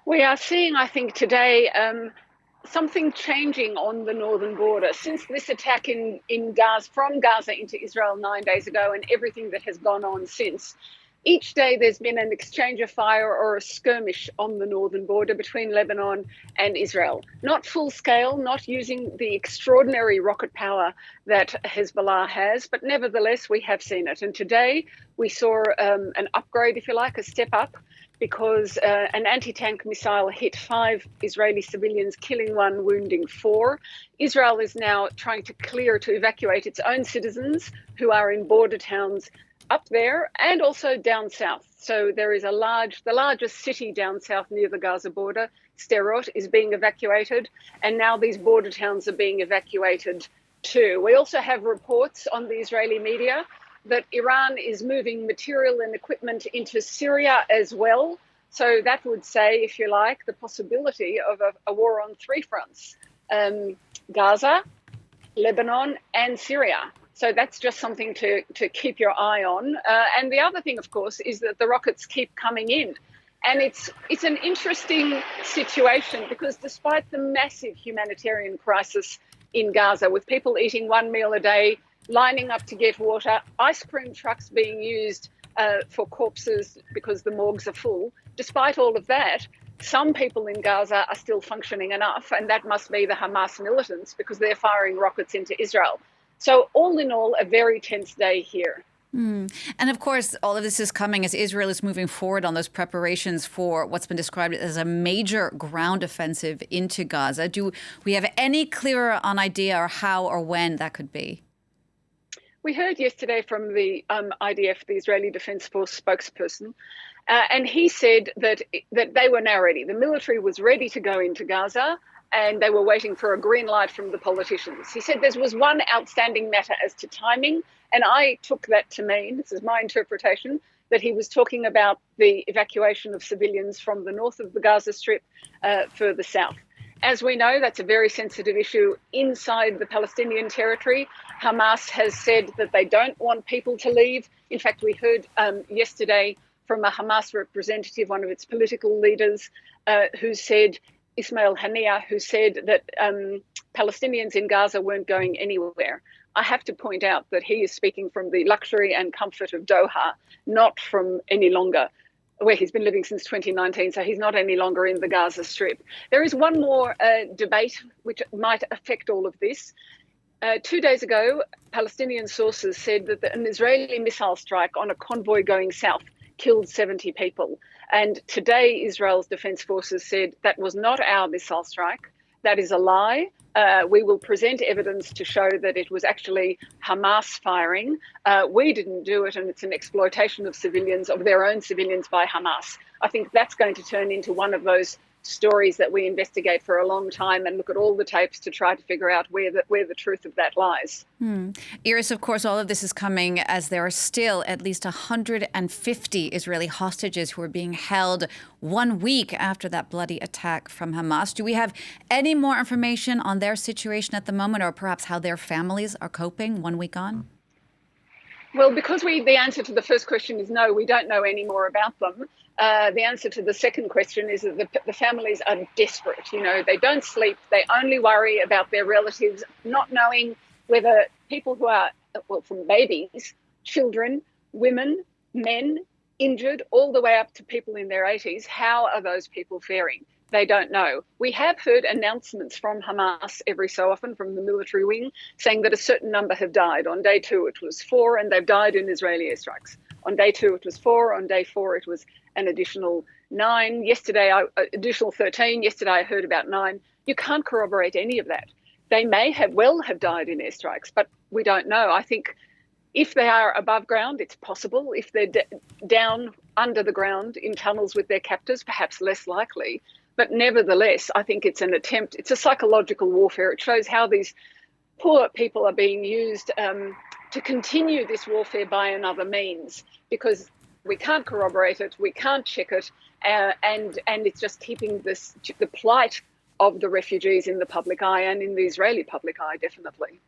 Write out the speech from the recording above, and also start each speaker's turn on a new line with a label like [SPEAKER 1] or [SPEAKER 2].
[SPEAKER 1] We are seeing, I think, today something changing on the northern border since this attack in Gaza, from Gaza into Israel 9 days ago, and everything that has gone on since. Each day there's been an exchange of fire or a skirmish on the northern border between Lebanon and Israel. Not full scale, not using the extraordinary rocket power that Hezbollah has, but nevertheless we have seen it. And today we saw an upgrade, if you like, a step up, because an anti-tank missile hit 5 Israeli civilians, killing 1, wounding 4. Israel is now trying to evacuate its own citizens who are in border towns up there and also down south. So there is the largest city down south near the Gaza border, Sderot, is being evacuated, and now these border towns are being evacuated too. We also have reports on the Israeli media that Iran is moving material and equipment into Syria as well. So that would say, if you like, the possibility of a war on 3 fronts, Gaza, Lebanon and Syria. So that's just something to keep your eye on. And the other thing, of course, is that the rockets keep coming in. And it's an interesting situation because despite the massive humanitarian crisis in Gaza, with people eating 1 meal a day, lining up to get water, ice cream trucks being used for corpses because the morgues are full. Despite all of that, some people in Gaza are still functioning enough, and that must be the Hamas militants because they're firing rockets into Israel. So all in all, a very tense day here.
[SPEAKER 2] And of course, all of this is coming as Israel is moving forward on those preparations for what's been described as a major ground offensive into Gaza. Do we have any clearer on idea or how or when that could be?
[SPEAKER 1] We heard yesterday from the IDF, the Israeli Defense Force spokesperson, and he said that they were now ready. The military was ready to go into Gaza, and they were waiting for a green light from the politicians. He said there was one outstanding matter as to timing, and I took that to mean, this is my interpretation, that he was talking about the evacuation of civilians from the north of the Gaza Strip further south. As we know, that's a very sensitive issue inside the Palestinian territory. Hamas has said that they don't want people to leave. In fact, we heard yesterday from a Hamas representative, one of its political leaders, who said, Ismail Haniyeh, who said that Palestinians in Gaza weren't going anywhere. I have to point out that he is speaking from the luxury and comfort of Doha, not from any longer where he's been living since 2019, so he's not any longer in the Gaza Strip. There is one more debate which might affect all of this. 2 days ago, Palestinian sources said that an Israeli missile strike on a convoy going south killed 70 people. And today, Israel's defense forces said that was not our missile strike. That is a lie. We will present evidence to show that it was actually Hamas firing. We didn't do it, and it's an exploitation of civilians, of their own civilians by Hamas. I think that's going to turn into one of those stories that we investigate for a long time and look at all the tapes to try to figure out where the truth of that lies.
[SPEAKER 2] Iris, of course, all of this is coming as there are still at least 150 Israeli hostages who are being held 1 week after that bloody attack from Hamas. Do we have any more information on their situation at the moment, or perhaps how their families are coping 1 week on?
[SPEAKER 1] Well, because the answer to the first question is no, we don't know any more about them. The answer to the second question is that the families are desperate. You know, they don't sleep. They only worry about their relatives, not knowing whether people who are, well, from babies, children, women, men, injured, all the way up to people in their 80s, how are those people faring? They don't know. We have heard announcements from Hamas every so often from the military wing saying that a certain number have died. On day 2, it was 4, and they've died in Israeli airstrikes. On day 2, it was 4. On day 4, it was an additional 9. Yesterday, additional 13. Yesterday, I heard about 9. You can't corroborate any of that. They may have died in airstrikes, but we don't know. I think if they are above ground, it's possible. If they're down under the ground in tunnels with their captors, perhaps less likely. But nevertheless, I think it's an attempt. It's a psychological warfare. It shows how these poor people are being used to continue this warfare by another means, because we can't corroborate it, we can't check it, and it's just keeping the plight of the refugees in the public eye and in the Israeli public eye, definitely.